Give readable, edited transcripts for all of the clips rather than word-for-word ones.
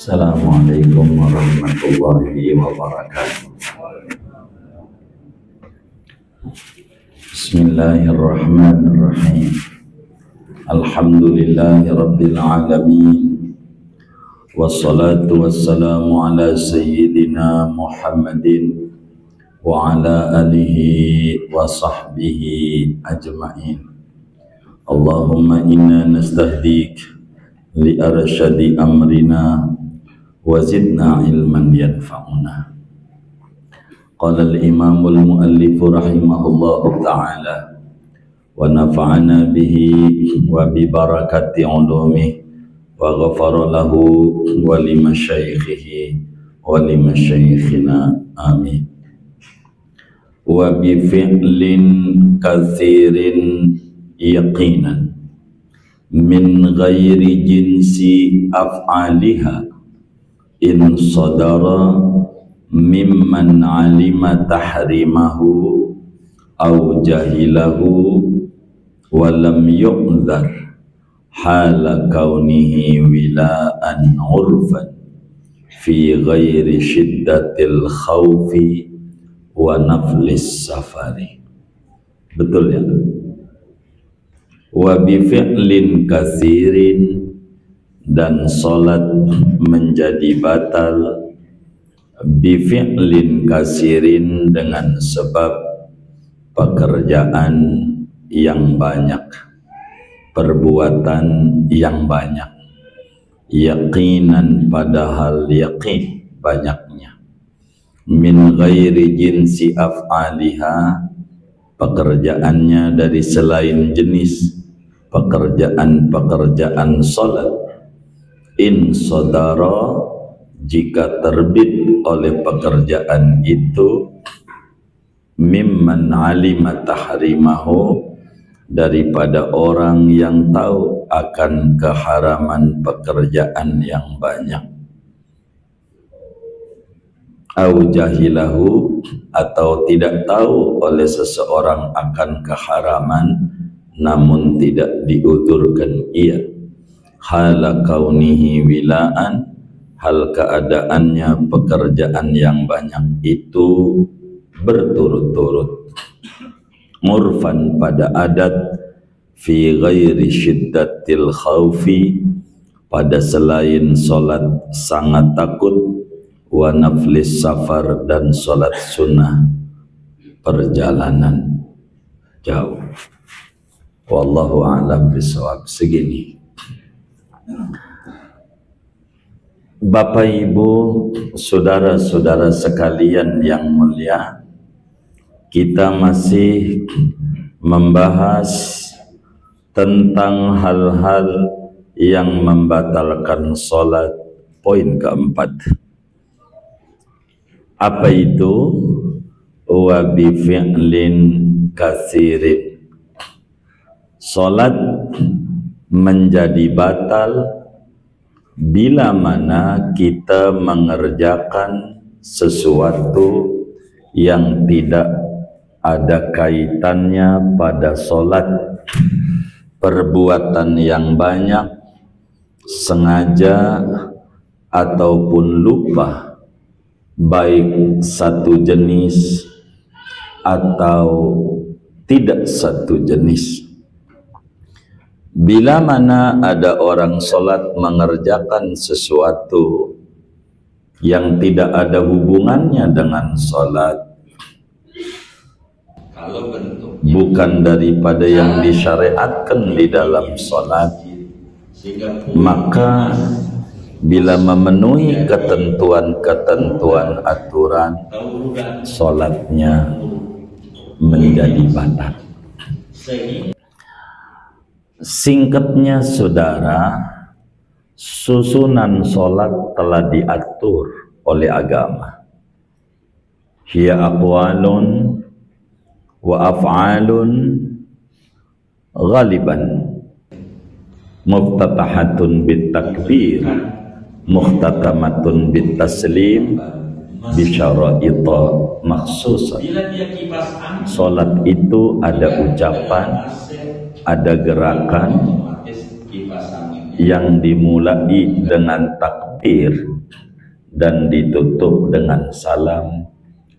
Assalamualaikum warahmatullahi wabarakatuh. Bismillahirrahmanirrahim. Alhamdulillahi rabbil alamin. Wassalatu wassalamu ala sayyidina Muhammadin wa ala alihi wa sahbihi ajma'in. Allahumma inna nastahdik li arsyadi amrina wa zidna ilman yanfa'una. Qala al-imamul muallifu rahimahullahu ta'ala wa nafa'ana bihi wa bi barakati ulumihi wa ghafara lahu wa li masyaikhihi wa li masyaikhina amin. Wa bi fi'lin katsirin yaqinan min ghairi jinsi af'aliha in sadara mimman alima tahrimahu au jahilahu wa lam yu'dhar hala kaunihi wila'an urfan fi ghairi syiddatil khawfi wa naflis safari. Betul ya? Wa bi fi'lin katsirin, dan salat menjadi batal bi fi'lin katsirin dengan sebab pekerjaan yang banyak, perbuatan yang banyak, yaqinan padahal yakin banyaknya, min ghairi jinsi af'aliha, pekerjaannya dari selain jenis pekerjaan-pekerjaan salat, in sadara, jika terbit oleh pekerjaan itu, mimman alima tahrimahu, daripada orang yang tahu akan keharaman pekerjaan yang banyak, au jahilahu, atau tidak tahu oleh seseorang akan keharaman namun tidak diuturkan ia, hala kaunihi wilaan, hal keadaannya pekerjaan yang banyak itu berturut-turut, murfan pada adat, fi ghairi syiddatil khawfi, pada selain salat sangat takut, wa naflis safar, dan salat sunnah perjalanan jauh. Wallahu a'lam bishawab. Segini, Bapak Ibu, saudara-saudara sekalian yang mulia, kita masih membahas tentang hal-hal yang membatalkan salat. Poin keempat, apa itu? Wa bi fi'lin katsirin, salat menjadi batal bila mana kita mengerjakan sesuatu yang tidak ada kaitannya pada salat, perbuatan yang banyak, sengaja ataupun lupa, baik satu jenis atau tidak satu jenis. Bila mana ada orang salat mengerjakan sesuatu yang tidak ada hubungannya dengan salat, bukan daripada yang disyariatkan di dalam salat, maka bila memenuhi ketentuan-ketentuan aturan, salatnya menjadi batal. Singkatnya saudara, susunan salat telah diatur oleh agama. Hiya aqwalun wa af'alun ghaliban muftatahatun bit takbir, muhtatamatun bit taslim, bisyara'ita makhsusah. Salat itu ada ucapan, ada gerakan, yang dimulai dengan takbir dan ditutup dengan salam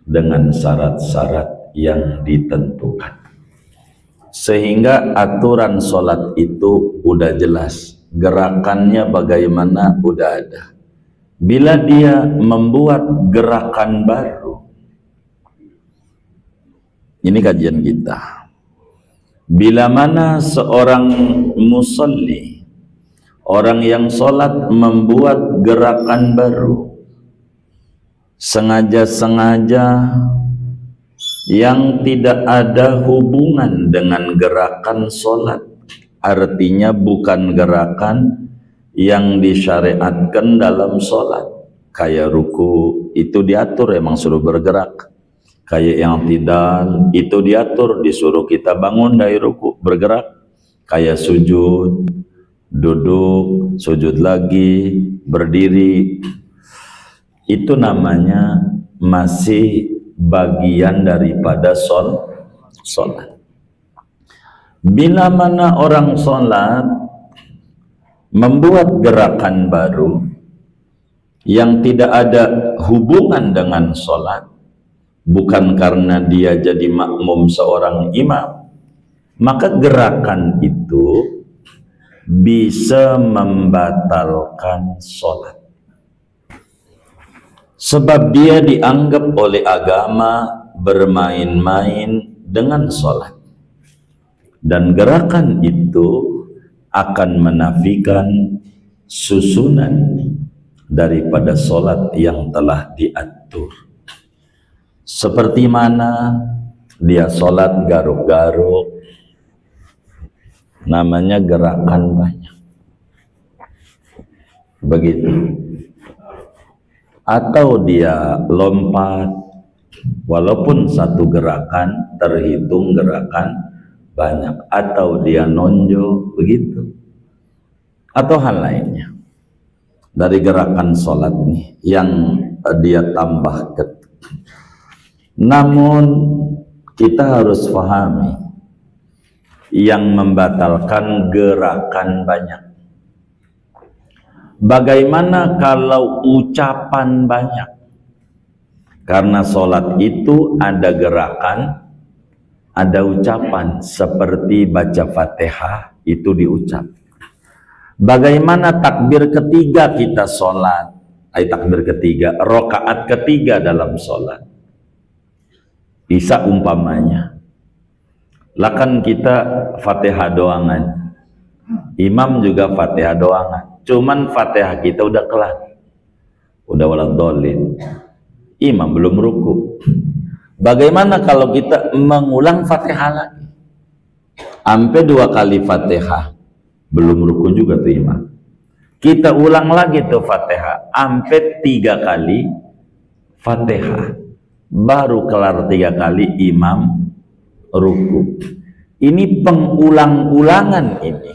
dengan syarat-syarat yang ditentukan. Sehingga aturan sholat itu udah jelas, gerakannya bagaimana udah ada. Bila dia membuat gerakan baru, ini kajian kita. Bila mana seorang musalli, orang yang sholat membuat gerakan baru, sengaja-sengaja yang tidak ada hubungan dengan gerakan sholat, artinya bukan gerakan yang disyariatkan dalam sholat. Kayak ruku itu diatur, emang suruh bergerak. Kayak yang tidal itu diatur, disuruh kita bangun dari ruku bergerak. Kayak sujud, duduk, sujud lagi, berdiri, itu namanya masih bagian daripada sholat. Bila mana orang sholat membuat gerakan baru yang tidak ada hubungan dengan sholat, bukan karena dia jadi makmum seorang imam, maka gerakan itu bisa membatalkan sholat. Sebab dia dianggap oleh agama bermain-main dengan sholat. Dan gerakan itu akan menafikan susunan daripada sholat yang telah diatur. Seperti mana dia sholat garuk-garuk, namanya gerakan banyak. Begitu. Atau dia lompat, walaupun satu gerakan terhitung gerakan banyak. Atau dia nonjol, begitu. Atau hal lainnya dari gerakan sholat nih yang dia tambah. Namun kita harus pahami yang membatalkan gerakan banyak. Bagaimana kalau ucapan banyak? Karena sholat itu ada gerakan, ada ucapan. Seperti baca Fatihah itu diucap. Bagaimana takbir ketiga kita sholat? Takbir ketiga, rakaat ketiga dalam sholat. Bisa umpamanya, lah kan kita Fatihah doangan, imam juga Fatihah doangan. Cuman Fatihah kita udah kelar, udah waladhdallin, imam belum ruku. Bagaimana kalau kita mengulang Fatihah lagi? Sampai 2 kali Fatihah, belum ruku juga tuh imam. Kita ulang lagi tuh Fatihah, sampai 3 kali Fatihah, baru kelar 3 kali imam ruku. Ini pengulang-ulangan ini.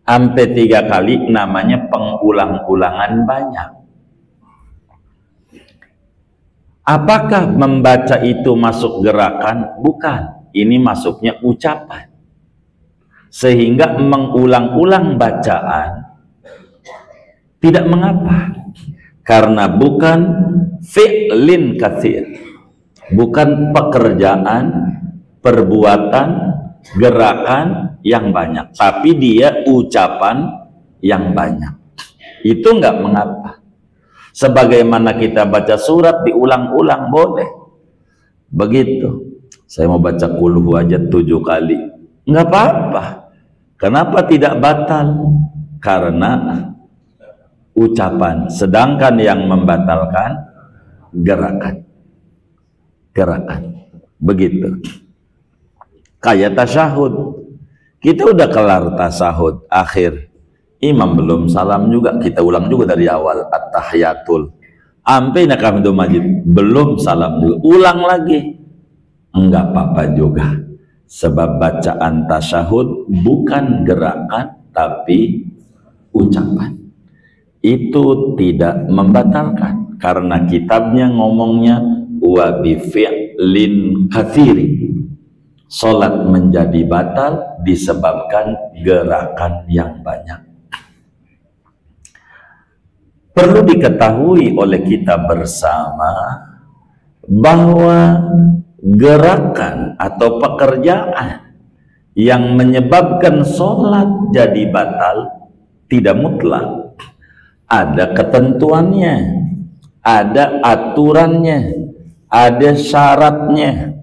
Sampai 3 kali namanya pengulang-ulangan banyak. Apakah membaca itu masuk gerakan? Bukan. Ini masuknya ucapan. Sehingga mengulang-ulang bacaan tidak mengapa. Karena bukan fi'lin katsir. Bukan pekerjaan, perbuatan, gerakan yang banyak, tapi dia ucapan yang banyak. Itu enggak mengapa. Sebagaimana kita baca surat diulang-ulang boleh. Begitu. Saya mau baca kulhu aja 7 kali, enggak apa-apa. Kenapa tidak batal? Karena ucapan. Sedangkan yang membatalkan gerakan. Begitu. Kayak tasyahud, kita udah kelar tasyahud akhir, imam belum salam juga, kita ulang juga dari awal at-tahiyatul sampai Hamdul Majid, belum salam juga, ulang lagi, enggak apa-apa juga. Sebab bacaan tasyahud bukan gerakan tapi ucapan. Itu tidak membatalkan karena kitabnya ngomongnya wa bi fi'lin katsiri. Salat menjadi batal disebabkan gerakan yang banyak. Perlu diketahui oleh kita bersama bahwa gerakan atau pekerjaan yang menyebabkan sholat jadi batal tidak mutlak. Ada ketentuannya, ada aturannya, ada syaratnya.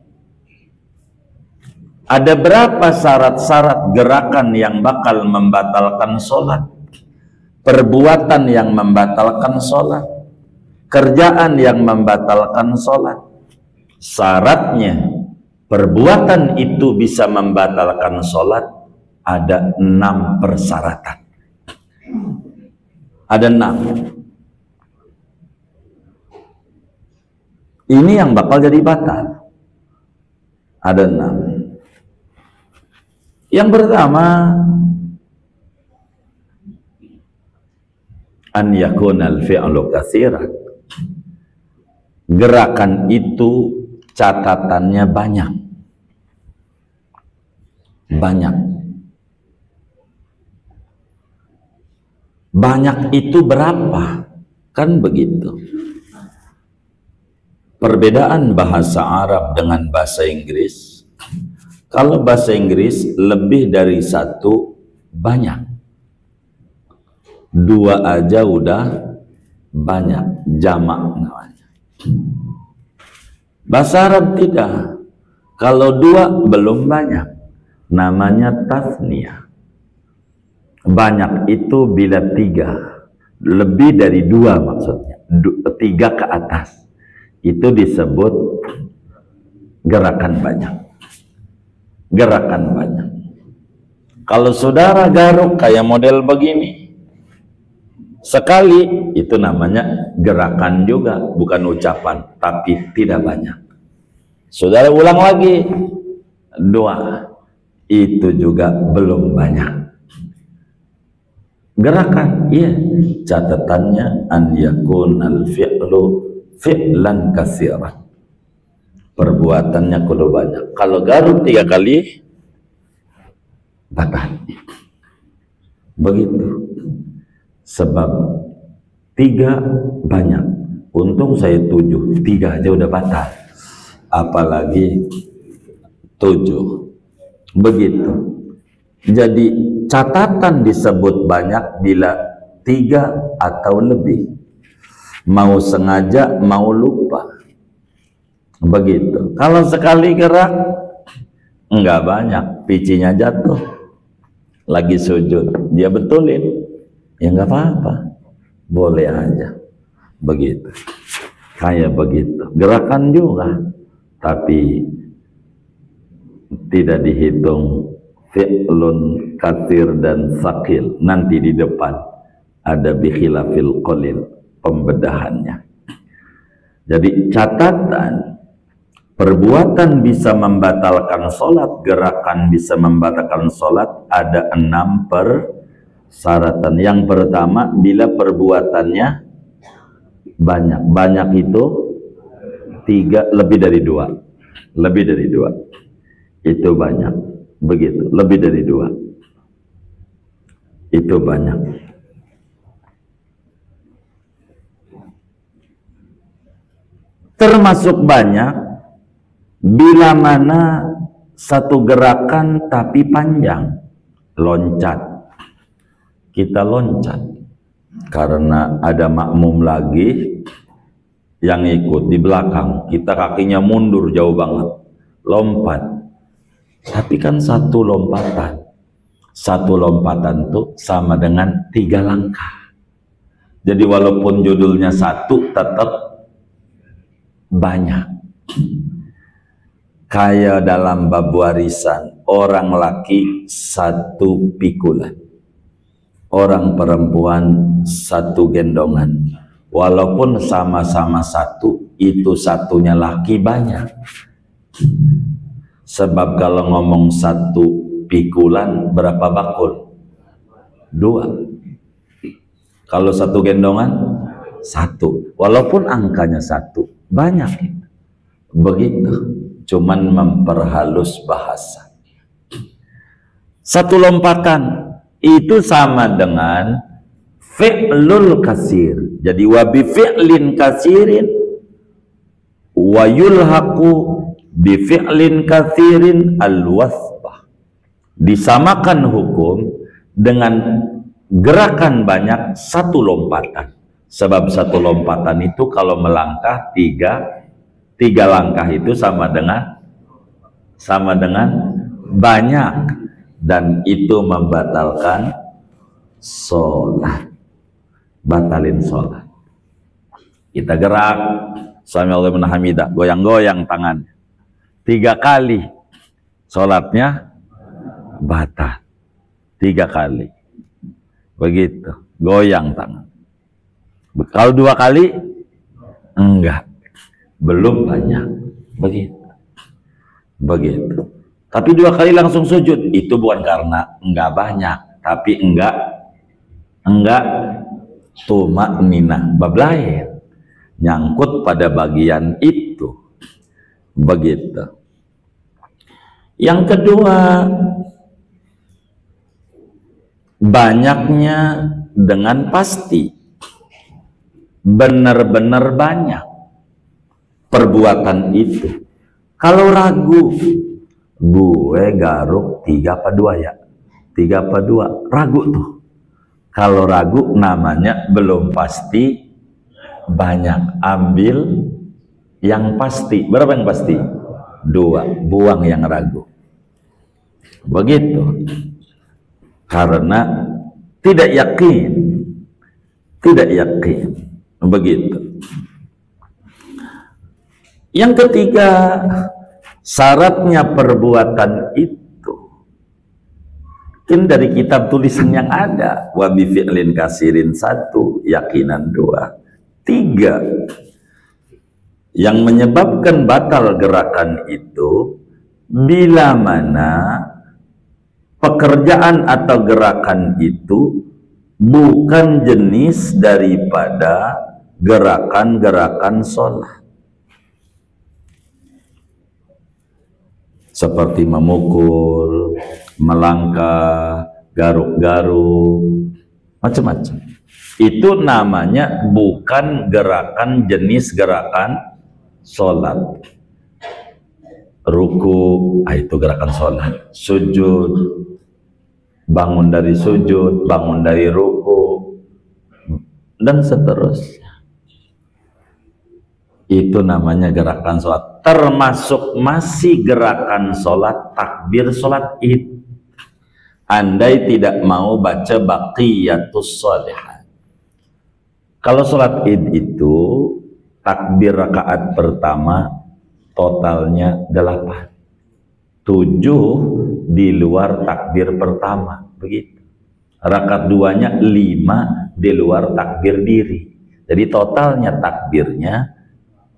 Ada berapa syarat-syarat gerakan yang bakal membatalkan sholat, perbuatan yang membatalkan sholat, kerjaan yang membatalkan sholat. Syaratnya perbuatan itu bisa membatalkan sholat, ada 6 persyaratan. Ada 6. Ini yang bakal jadi batal. Ada 6. Yang pertama, an yakunal fi'lu katsiran. Gerakan itu catatannya banyak. Banyak. Banyak itu berapa? Kan begitu. Perbedaan bahasa Arab dengan bahasa Inggris. Kalau bahasa Inggris lebih dari 1 banyak. 2 aja udah banyak, jamak namanya. Bahasa Arab tidak. Kalau 2 belum banyak, namanya tasniyah. Banyak itu bila 3, lebih dari 2 maksudnya, 3 ke atas, itu disebut gerakan banyak. Gerakan banyak. Kalau saudara garuk kayak model begini sekali, itu namanya gerakan juga, bukan ucapan, tapi tidak banyak. Saudara ulang lagi 2, itu juga belum banyak. Gerakan, iya, catatannya an yakunal fi'lu fi'lan katsiran. Perbuatannya kudu banyak. Kalau garuk 3 kali batal. Begitu. Sebab 3 banyak. Untung saya 7, 3 aja udah batal. Apalagi 7. Begitu. Jadi catatan disebut banyak bila 3 atau lebih. Mau sengaja, mau lupa. Begitu. Kalau sekali gerak enggak banyak, picinya jatuh, lagi sujud, dia betulin, ya enggak apa-apa, boleh aja. Begitu. Kayak begitu. Gerakan juga, tapi tidak dihitung fi'lun katsir dan sakil. Nanti di depan ada bikhilafil qalil, pembedahannya. Jadi catatan perbuatan bisa membatalkan sholat, gerakan bisa membatalkan sholat, ada 6 persyaratan. Yang pertama, bila perbuatannya banyak. Banyak itu 3, lebih dari 2. Lebih dari 2. Itu banyak. Begitu, lebih dari 2. Itu banyak. Termasuk banyak bila mana satu gerakan tapi panjang. Loncat, kita loncat karena ada makmum lagi yang ikut di belakang, kita kakinya mundur jauh banget, lompat. Tapi kan satu lompatan tuh sama dengan 3 langkah. Jadi walaupun judulnya 1, tetap banyak. Kayak dalam bab warisan, orang laki 1 pikulan, orang perempuan 1 gendongan. Walaupun sama-sama 1, itu satunya laki banyak. Sebab kalau ngomong 1 pikulan, berapa bakul? 2. Kalau 1 gendongan, 1. Walaupun angkanya 1, banyak. Begitu. Cuman memperhalus bahasa. 1 lompatan itu sama dengan fi'lul kasir. Jadi wa bi fi'lin kasirin wa yulhaqu bi fi'lin kathirin al-wasbah. Disamakan hukum dengan gerakan banyak satu lompatan. Sebab satu lompatan itu kalau melangkah tiga langkah itu sama dengan banyak, dan itu membatalkan sholat, batalin sholat. Kita gerak sami Allahu liman hamidah, goyang-goyang tangan 3 kali, sholatnya batal 3 kali. Begitu, goyang tangan. Kalau 2 kali enggak, belum banyak. Begitu. Tapi 2 kali langsung sujud, itu bukan karena enggak banyak, tapi enggak tumakninah, bab lain, nyangkut pada bagian itu. Begitu. Yang kedua, banyaknya dengan pasti, benar-benar banyak perbuatan itu. Kalau ragu, gue garuk 3 apa 2 ya? 3 apa 2, ragu tuh. Kalau ragu namanya belum pasti banyak. Ambil yang pasti. Berapa yang pasti? 2, buang yang ragu. Begitu. Karena tidak yakin. Begitu. Yang ketiga, syaratnya perbuatan itu, mungkin dari kitab tulisan yang ada, wa bi fi'lin kasirin 1, yakinan 2, 3, yang menyebabkan batal gerakan itu bila mana pekerjaan atau gerakan itu bukan jenis daripada gerakan-gerakan sholat, seperti memukul, melangkah, garuk-garuk, macam-macam. Itu namanya bukan gerakan jenis gerakan sholat. Ruku, itu gerakan sholat. Sujud, bangun dari sujud, bangun dari ruku, dan seterusnya. Itu namanya gerakan sholat. Termasuk masih gerakan sholat takbir sholat id. Andai tidak mau baca baqiyatus sholihat. Kalau sholat id itu takbir rakaat pertama totalnya 8, 7 di luar takbir pertama, begitu. Rakaat 2-nya 5 di luar takbir diri. Jadi totalnya takbirnya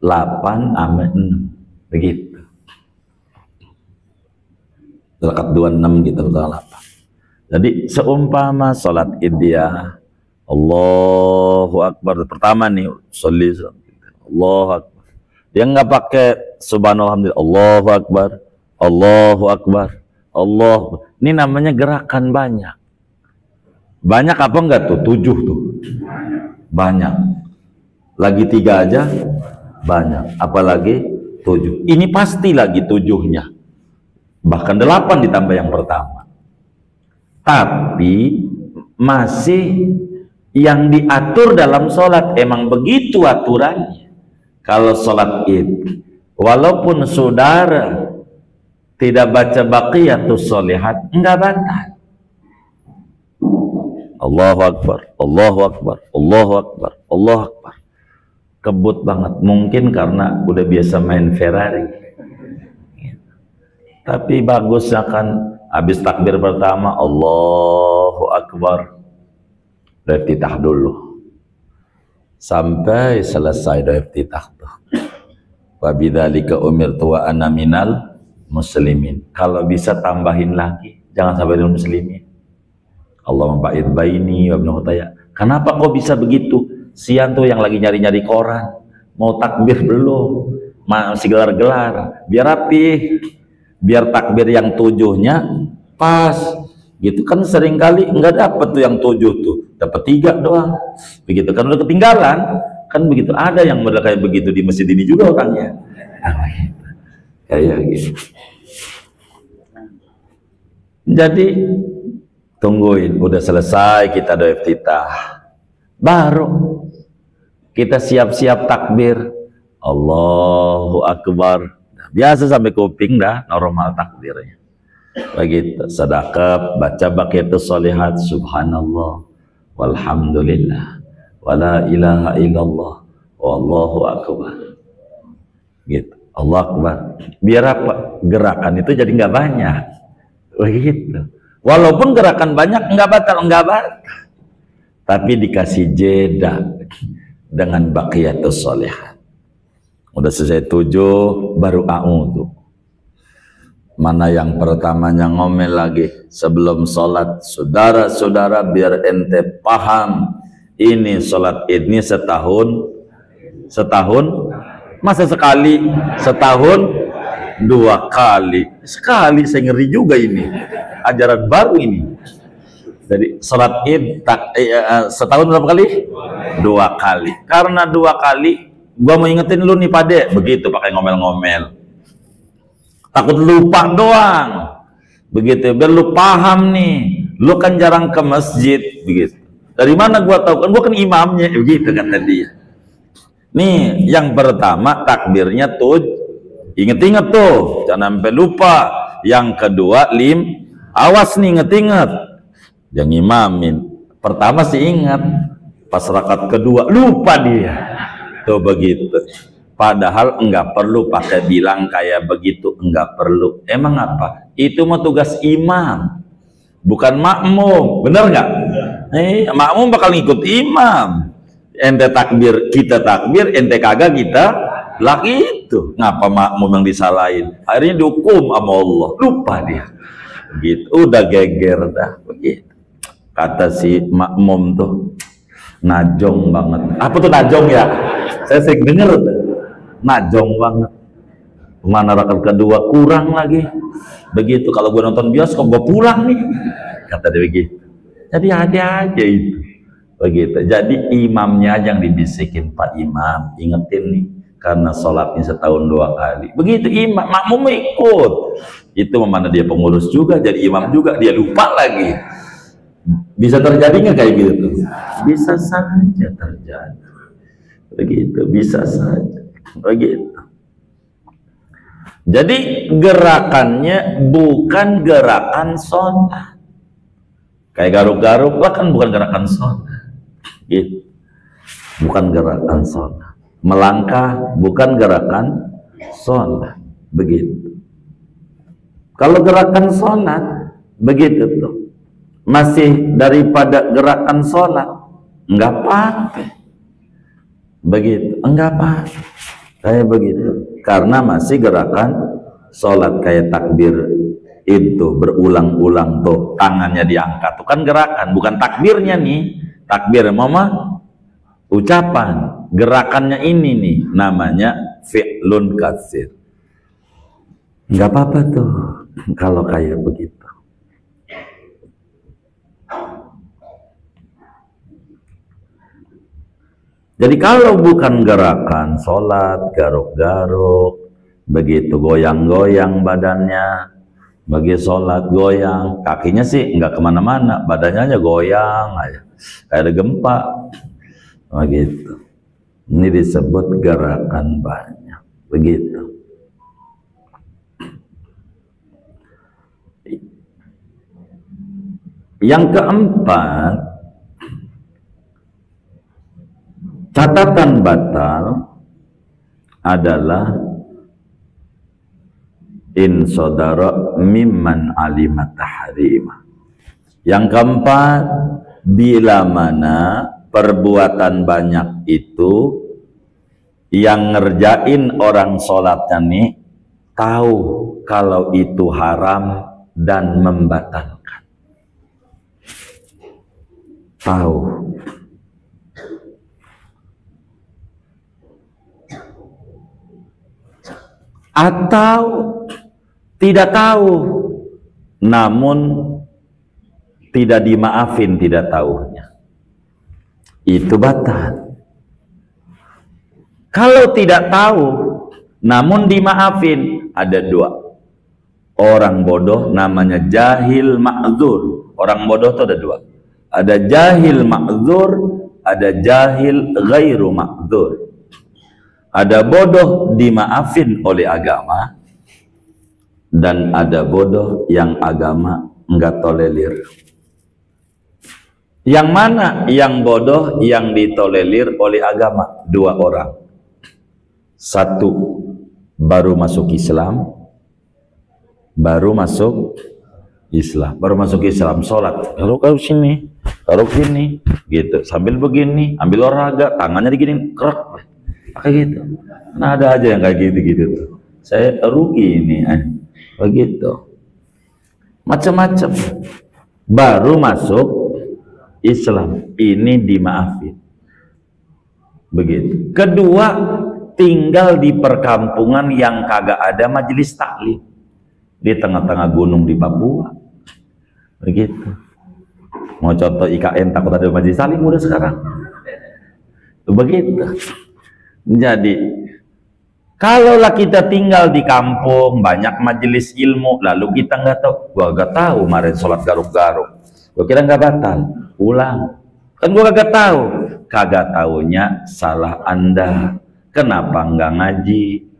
8 sama 6, begitu. Rakaat 26 gitu, total 8. Jadi seumpama sholat id dia Allahu Akbar pertama nih, sholli Allahu Akbar, dia nggak pakai subhanallah, Allahu Akbar, Allahu Akbar, Allah. Ini namanya gerakan banyak. Banyak apa enggak tuh? 7 tuh. Banyak. Lagi 3 aja banyak. Apalagi 7. Ini pasti lagi 7-nya. Bahkan 8 ditambah yang pertama. Tapi masih yang diatur dalam sholat emang begitu aturannya. Kalau sholat id, walaupun saudara tidak baca baqiyatus sholihat, enggak batal. Allahu Akbar, Allahu Akbar, Allahu Akbar, Allahu Akbar. Kebut banget, mungkin karena udah biasa main Ferrari. Tapi bagusnya kan habis takbir pertama Allahu Akbar, iftitah dulu sampai selesai doa iftitah tuh. Wa bidzalika umirtu wa ana minal muslimin. Kalau bisa tambahin lagi, jangan sampai minal muslimin. Allahumma ba'id baini wa baina khotaya. Kenapa kok bisa begitu? Siang tuh yang lagi nyari-nyari koran, mau takbir belum, masih gelar-gelar, biar rapih, biar takbir yang 7-nya pas gitu kan. Seringkali nggak dapet tuh yang 7 tuh, dapat 3 doang. Begitu kan udah ketinggalan, kan begitu. Ada yang model kayak begitu di masjid ini juga orangnya. Kayak gitu. Jadi tungguin, udah selesai kita doa iftitah, baru kita siap-siap takbir, Allahu Akbar. Biasa sampai kuping dah normal takbirnya. Begitu, sedekap, baca baqiyatus sholihat, subhanallah, walhamdulillah, wala ilaha illallah, wallahu akbar. Gitu, Allah akbar. Biar apa? Gerakan itu jadi nggak banyak. Begitu. Walaupun gerakan banyak nggak batal, tapi dikasih jeda dengan baqiyatus sholihat. Udah selesai 7 baru tuh. Mana yang pertamanya ngomel lagi sebelum sholat. Saudara-saudara, biar ente paham, ini sholat id ini setahun masa sekali, setahun 2 kali sekali. Saya ngeri juga, ini ajaran baru ini. Jadi sholat id setahun berapa kali? 2 kali. Karena 2 kali gua mau ingetin lu nih pade, begitu pakai ngomel-ngomel, takut lupa doang, begitu. Biar lu paham nih, lu kan jarang ke masjid, begitu. Dari mana gua tahu? Kan gua kan imamnya, begitu kata dia. Nih yang pertama takbirnya tuh inget-inget tuh, jangan sampai lupa. Yang kedua awas nih, inget-inget, yang imamin pertama sih ingat, pas rakaat kedua lupa dia tuh, begitu. Padahal enggak perlu pakai bilang kayak begitu, enggak perlu. Emang apa? Itu mah tugas imam, bukan makmum, bener nggak? Makmum bakal ngikut imam. Ente takbir, kita takbir, ente kagak, kita lagi itu. Ngapa makmum yang disalahin? Akhirnya dihukum sama Allah, lupa dia. Gitu, udah geger dah, begitu. Kata si makmum tuh, najong banget. Apa tuh najong ya? Saya sering denger tuh. Najong banget. Mana rakaat kedua kurang lagi. Begitu, kalau gue nonton bioskop gue pulang nih. Kata dia begitu. Jadi ada aja itu. Begitu. Jadi imamnya aja yang dibisikin, Pak Imam, ingetin nih, karena sholatnya setahun 2 kali. Begitu imam, makmum ikut. Itu mana dia pengurus juga, jadi imam juga, dia lupa lagi. Bisa terjadi nggak kayak gitu? Bisa saja terjadi. Begitu, bisa saja. Begitu. Jadi gerakannya bukan gerakan sholat. Kayak garuk-garuk kan bukan gerakan sholat. Gitu. Bukan gerakan sholat. Melangkah bukan gerakan sholat. Begitu. Kalau gerakan sholat begitu tuh, masih daripada gerakan sholat, enggak apa-apa. Begitu, enggak apa-apa. Kayak begitu. Karena masih gerakan sholat, kayak takbir itu berulang-ulang tuh, tangannya diangkat tuh kan gerakan, bukan takbirnya nih. Takbir mama ucapan, gerakannya ini nih namanya fi'lun katsir. Enggak apa-apa tuh kalau kayak begitu. Jadi kalau bukan gerakan sholat, garuk-garuk, begitu, goyang-goyang badannya, bagi sholat goyang, kakinya sih nggak kemana-mana, badannya aja goyang aja, kayak ada gempa, begitu. Ini disebut gerakan banyak, begitu. Yang keempat, catatan batal adalah in sodara mimman alimat tahrimah. Yang keempat, bila mana perbuatan banyak itu yang ngerjain orang sholatnya nih tahu kalau itu haram dan membatalkan. Tahu. Atau tidak tahu, namun tidak dimaafin tidak tahunya. itu batal. Kalau tidak tahu namun dimaafin, ada dua. Orang bodoh namanya jahil ma'dzur. Orang bodoh itu ada dua. Ada jahil ma'dzur, ada jahil ghairu ma'dzur. Ada bodoh dimaafin oleh agama, dan ada bodoh yang agama enggak tolerir. Yang mana yang bodoh yang ditolerir oleh agama? Dua orang. Satu baru masuk Islam, baru masuk Islam, sholat, kalau sini, gitu, sambil begini, ambil olahraga, tangannya digini, kerak, kayak gitu. Nah, ada aja yang kayak gitu tuh. Saya rugi ini, begitu, macam-macam. Baru masuk Islam, ini dimaafin, begitu. Kedua, tinggal di perkampungan yang kagak ada majelis taklim, di tengah-tengah gunung di Papua, begitu. Mau contoh IKN takut ada majelis taklim udah sekarang, begitu. Jadi kalaulah kita tinggal di kampung banyak majelis ilmu, lalu kita nggak tahu, gua nggak tahu kemarin sholat garuk-garuk, gua kira nggak batal, ulang, kan gua kagak taunya salah Anda. Kenapa nggak ngaji?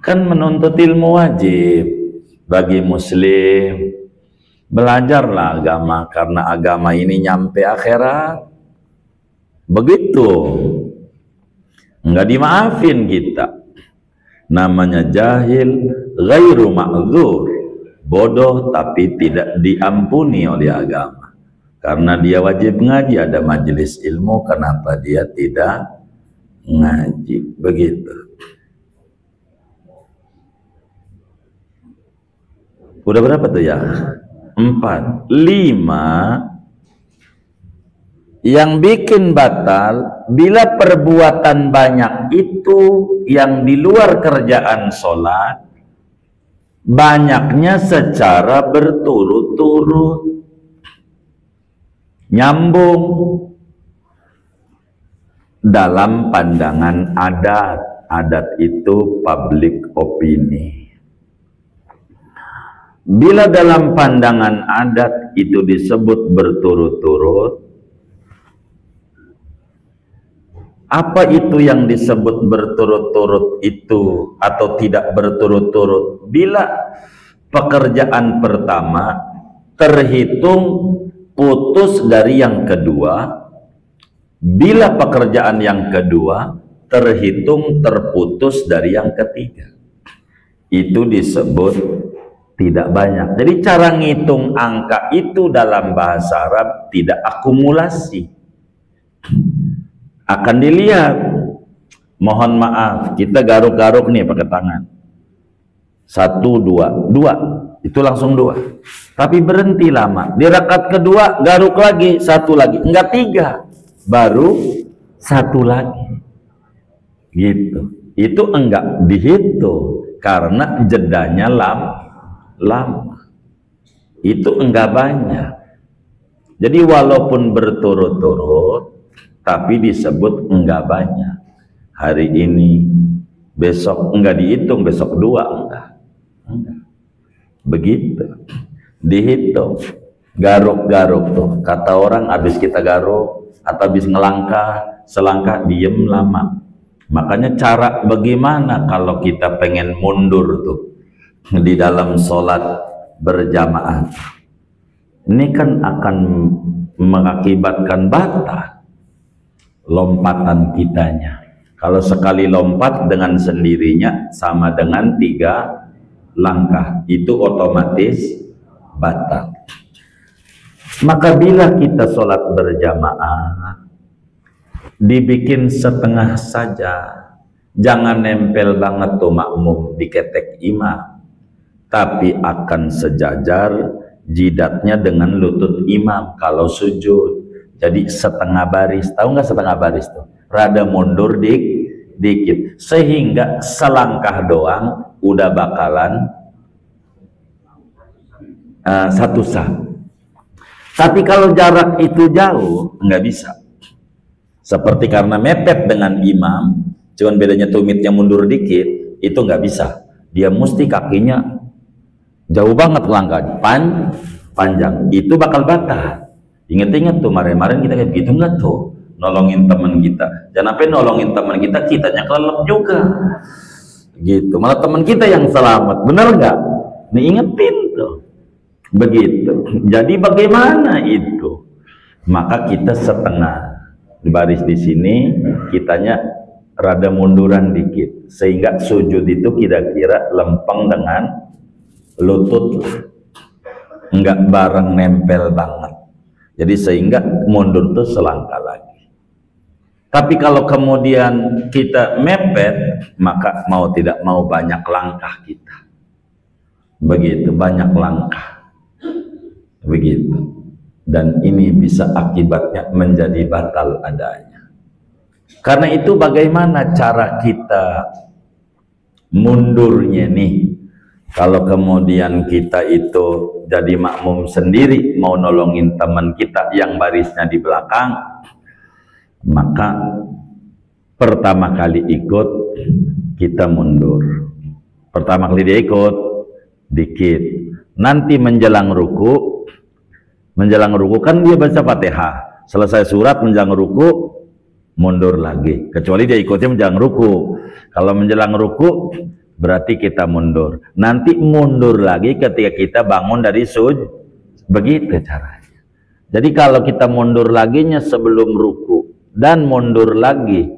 Kan menuntut ilmu wajib bagi muslim. Belajarlah agama, karena agama ini nyampe akhirat. Begitu. Nggak dimaafin kita. Namanya jahil ghairu ma'dzur. Bodoh tapi tidak diampuni oleh agama. Karena dia wajib ngaji, ada majelis ilmu, kenapa dia tidak ngaji? Begitu. Udah berapa tuh ya? 4. 5. Yang bikin batal bila perbuatan banyak itu yang di luar kerjaan sholat, banyaknya secara berturut-turut, nyambung dalam pandangan adat. Adat itu public opini. Bila dalam pandangan adat itu disebut berturut-turut, apa itu yang disebut berturut-turut itu atau tidak berturut-turut? Bila pekerjaan pertama terhitung putus dari yang kedua, bila pekerjaan yang kedua terhitung terputus dari yang ketiga, itu disebut tidak banyak. Jadi cara ngitung angka itu dalam bahasa Arab tidak akumulasi. Akan dilihat, mohon maaf, kita garuk-garuk nih pakai tangan. 1, 2, 2, itu langsung 2. Tapi berhenti lama. Di rakaat kedua garuk lagi, 1 lagi, enggak 3, baru 1 lagi. Gitu. Itu enggak dihitung karena jedanya lama. Itu enggak banyak. Jadi walaupun berturut-turut tapi disebut enggak banyak. Hari ini, besok enggak dihitung, besok 2 enggak. Begitu. Dihitung. Garuk-garuk tuh. Kata orang habis kita garuk atau habis ngelangkah, selangkah diem lama. Makanya cara bagaimana kalau kita pengen mundur tuh di dalam sholat berjamaah, ini kan akan mengakibatkan batal lompatan kitanya. Kalau sekali lompat dengan sendirinya sama dengan 3 langkah, itu otomatis batal. Maka bila kita sholat berjamaah dibikin setengah saja, jangan nempel banget tuh makmum di ketek imam, tapi akan sejajar jidatnya dengan lutut imam kalau sujud. Jadi setengah baris, tahu nggak setengah baris tuh? Rada mundur dikit, sehingga selangkah doang udah bakalan 1 saf. Tapi kalau jarak itu jauh nggak bisa. Seperti karena mepet dengan imam, cuman bedanya tumitnya mundur dikit, itu nggak bisa. Dia mesti kakinya jauh banget langkahnya, panjang. Itu bakal batal. Ingat-ingat tuh, kemarin kita kayak begitu nggak tuh? Nolongin teman kita. Jangan sampai nolongin teman kita, kitanya kelelep juga. Gitu. Malah teman kita yang selamat. Bener nggak? Nih ingetin tuh. Begitu. Jadi bagaimana itu? Maka kita setengah baris di sini, kitanya rada munduran dikit, sehingga sujud itu kira-kira lempeng dengan lutut lah, nggak bareng nempel banget. Jadi sehingga mundur tuh selangkah lagi. Tapi kalau kemudian kita mepet, maka mau tidak mau banyak langkah kita. Begitu, banyak langkah. Begitu. Dan ini bisa akibatnya menjadi batal adanya. Karena itu bagaimana cara kita mundurnya nih? Kalau kemudian kita itu jadi makmum sendiri, mau nolongin teman kita yang barisnya di belakang, maka pertama kali ikut kita mundur. Pertama kali dia ikut dikit. Nanti menjelang ruku kan dia baca Fatihah. Selesai surat menjelang ruku mundur lagi. Kecuali dia ikutnya menjelang ruku. Kalau menjelang ruku berarti kita mundur. Nanti mundur lagi ketika kita bangun dari sujud. Begitu caranya. Jadi kalau kita mundur laginya sebelum ruku dan mundur lagi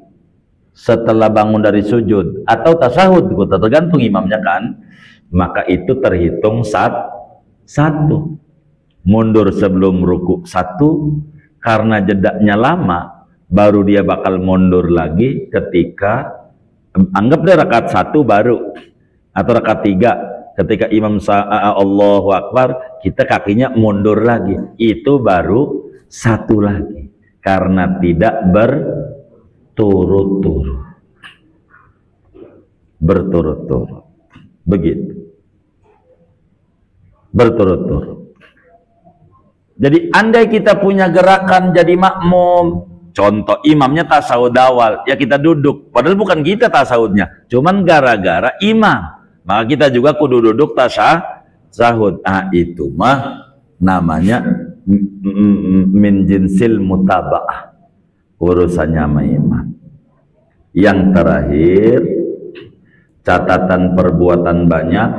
setelah bangun dari sujud atau tasahud, tergantung imamnya kan, maka itu terhitung satu. Mundur sebelum ruku satu, karena jedaknya lama baru dia bakal mundur lagi ketika anggap dia rakaat 1 baru atau rakaat 3 ketika imam Allahu Akbar, kita kakinya mundur lagi, itu baru 1 lagi karena tidak berturut-turut. Begitu, berturut-turut. Jadi andai kita punya gerakan jadi makmum, contoh imamnya tasawuf awal, ya kita duduk, padahal bukan kita tasawufnya, cuman gara-gara imam, maka kita juga kudu duduk tasawuf. Ah, itu mah namanya min jinsil mutaba'ah, urusannya sama imam. Yang terakhir, catatan perbuatan banyak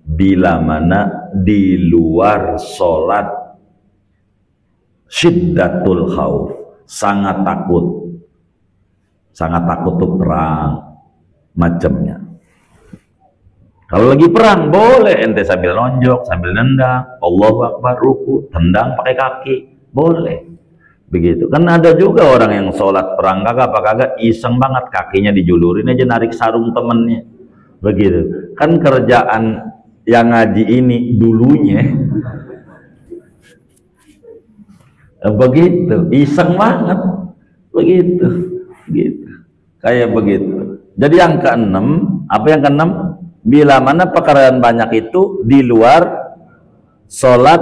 bila mana di luar sholat syiddatul khauf, sangat takut tuh perang macamnya. Kalau lagi perang boleh ente sambil nonjok, sambil nendang, Allahu Akbar, ruku, tendang pakai kaki, boleh. Begitu. Kan ada juga orang yang sholat perang kagak iseng banget, kakinya dijulurin aja narik sarung temennya. Begitu. Kan kerjaan yang ngaji ini dulunya begitu, iseng banget, begitu, kayak begitu. Jadi yang keenam, apa yang keenam? Bila mana pekerjaan banyak itu di luar sholat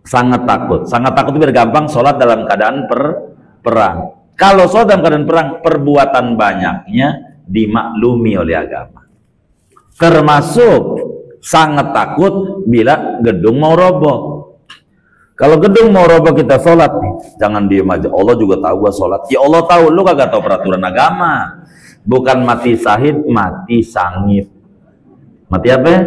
sangat takut itu biar gampang sholat dalam keadaan perang. Kalau sholat dalam keadaan perang, perbuatan banyaknya dimaklumi oleh agama. Termasuk sangat takut bila gedung mau roboh. Kalau gedung mau roboh kita sholat nih, jangan diem aja. Allah juga tahu gua sholat. Ya Allah tahu, lu kagak tahu peraturan agama. Bukan mati syahid, mati sangit. Mati apa?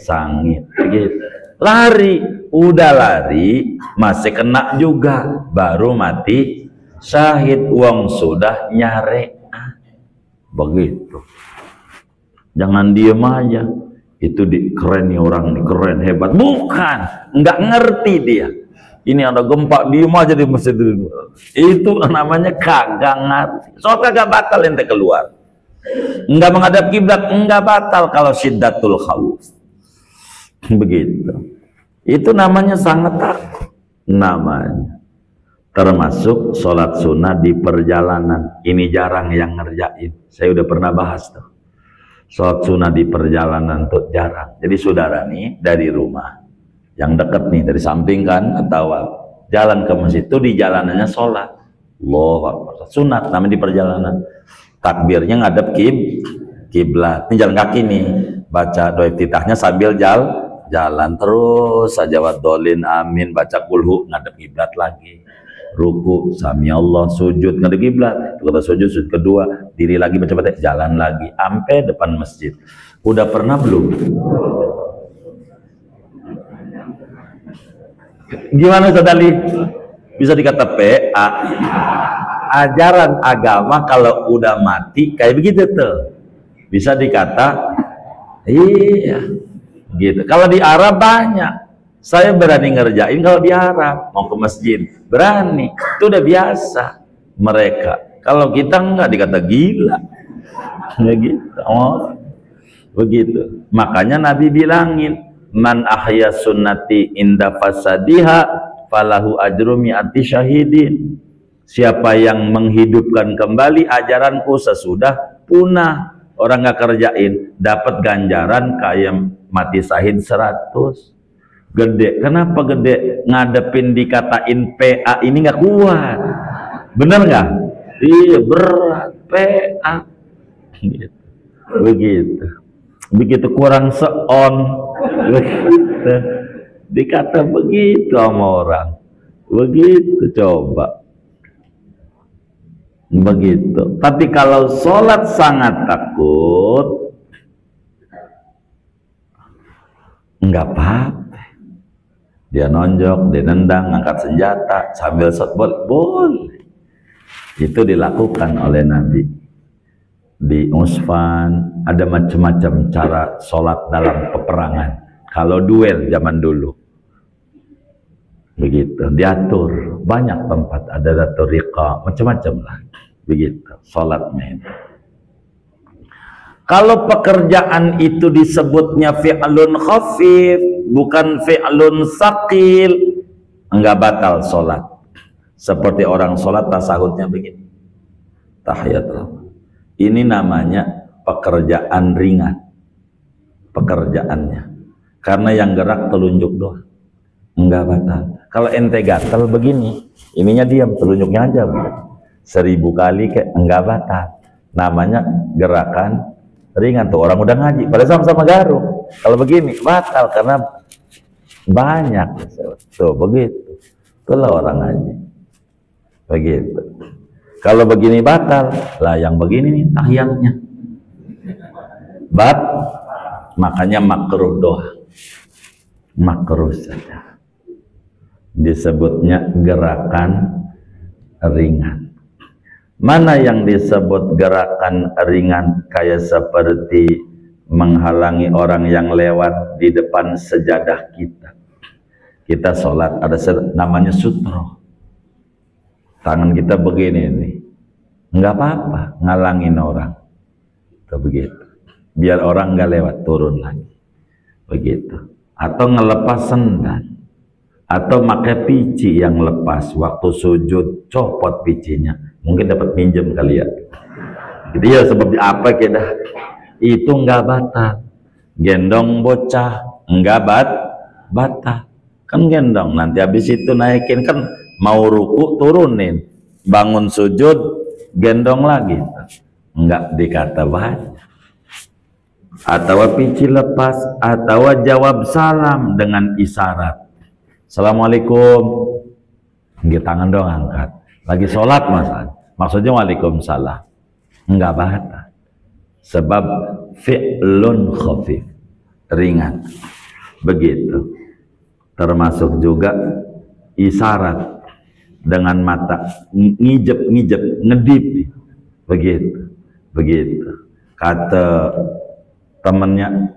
Sangit. Begitu. Lari, udah lari, masih kena juga, baru mati syahid. Uang sudah nyare. Begitu. Jangan diem aja. Itu keren nih orang nih, keren, hebat. Bukan, nggak ngerti dia. Ini ada gempa, diem aja di masjid. Itu namanya kagak ngerti. Soal kagak batal ente keluar. Nggak menghadap kiblat, nggak batal kalau syiddatul khauf. Begitu. Itu namanya sangat takut. Namanya. Termasuk sholat sunnah di perjalanan. Ini jarang yang ngerjain. Saya udah pernah bahas tuh. Sholat sunnah di perjalanan tuh jarang. Jadi saudara nih dari rumah yang deket nih, dari samping kan, atau jalan ke masjid itu di jalanannya sholat. Allahu Akbar. Sunat namanya di perjalanan. Takbirnya ngadep kiblat. Ini jalan kaki nih. Baca doa iftitahnya sambil jalan terus saja wadolin amin, baca kulhu ngadep kiblat lagi. Ruku sami Allah, sujud ngadep kiblat. Kata sujud kedua, diri lagi baca jalan lagi sampai depan masjid. Udah pernah belum? Gimana Sadali? Bisa dikata PA. Ajaran agama kalau udah mati kayak begitu tuh. Bisa dikata iya gitu. Kalau di Arab banyak. Saya berani ngerjain kalau di Arab, mau ke masjid berani. Itu udah biasa mereka. Kalau kita enggak dikata gila. Ya gitu. Oh, begitu. Makanya Nabi bilangin, man ahya sunnati inda fasadiha falahu ajru mi'ati syahidin. Siapa yang menghidupkan kembali ajaranku sesudah punah, orang nggak kerjain, dapat ganjaran kayak mati syahid 100. Gede. Kenapa gede? Ngadepin dikatain PA ini nggak kuat. Bener nggak? Iya berat PA. Gitu. Begitu kurang seon. Begitu. Dikata begitu sama orang. Begitu coba. Begitu. Tapi kalau sholat sangat takut, nggak apa-apa. Dia nonjok, dia nendang, angkat senjata sambil shotball, boleh. Itu dilakukan oleh Nabi. Di Usfan ada macam-macam cara sholat dalam peperangan. Kalau duel zaman dulu, begitu diatur banyak tempat, ada datur riqa, macam-macam lah. Begitu sholatnya itu. Kalau pekerjaan itu disebutnya fi'lun khafif, bukan fi'lun saqil, enggak batal sholat. Seperti orang sholat tasahudnya begini, tahiyatul. Ini namanya pekerjaan ringan, pekerjaannya, karena yang gerak telunjuk doang, enggak batal. Kalau ente gatel begini, ininya diam, telunjuknya aja begitu. 1000 kali kayak enggak batal. Namanya gerakan ringan tuh, orang udah ngaji pada sama-sama garuk. Kalau begini batal karena banyak tuh begitu. Itulah orang ngaji begitu. Kalau begini batal lah, yang begini nih tahiyatnya makanya makruh doa, makruh saja disebutnya gerakan ringan. Mana yang disebut gerakan ringan kayak seperti menghalangi orang yang lewat di depan sejadah kita. Kita sholat ada namanya sutro. Tangan kita begini nih. Enggak apa-apa ngalangin orang. Itu begitu. Biar orang nggak lewat, turun lagi. Begitu. Atau ngelepas sendal. Atau pakai pici yang lepas waktu sujud, copot picinya. Mungkin dapat minjem kali ya. Jadi ya seperti apa kita? Itu enggak batal. Gendong bocah enggak batal. Kan gendong, nanti habis itu naikin, kan mau ruku turunin, bangun sujud gendong lagi. Enggak dikata banyak. Atau pici lepas, atau jawab salam dengan isyarat. Assalamualaikum. Nggih, tangan dong angkat. Lagi sholat maksudnya waalaikumsalam. Enggak batal. Sebab fi'lun khafif, ringan. Begitu. Termasuk juga isyarat dengan mata, ngijep, ngedip. Begitu. Kata temennya,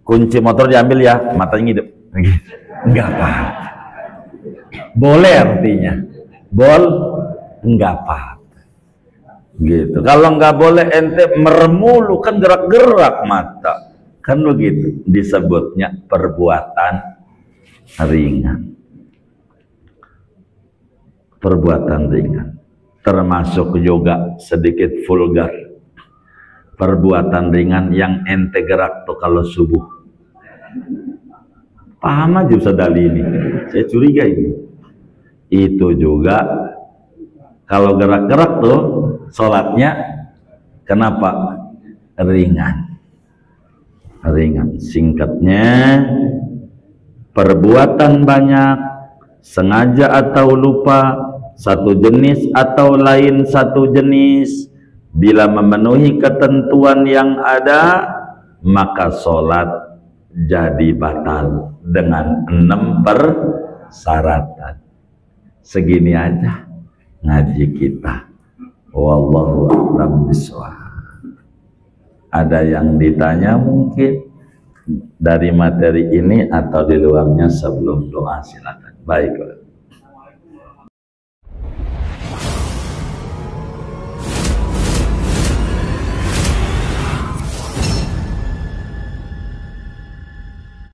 kunci motor diambil ya, matanya ngidep. Begitu. Enggak apa-apa. Boleh artinya. Enggak apa-apa. Gitu. Kalau enggak boleh ente meremulu, kan gerak-gerak mata. Kan begitu. Disebutnya perbuatan ringan. Perbuatan ringan. Termasuk juga sedikit vulgar. Perbuatan ringan yang ente gerak tuh kalau subuh. Paham aja Ustaz Dali ini. Saya curiga ini. Itu juga Kalau gerak-gerak tuh sholatnya kenapa? Ringan. Ringan. Singkatnya, perbuatan banyak, sengaja atau lupa, satu jenis atau lain satu jenis, bila memenuhi ketentuan yang ada, maka sholat jadi batal dengan 6 persyaratan. Segini aja ngaji kita. Wallahu a'lam bishawab. Ada yang ditanya mungkin dari materi ini atau di luarnya sebelum doa, silakan. Baik.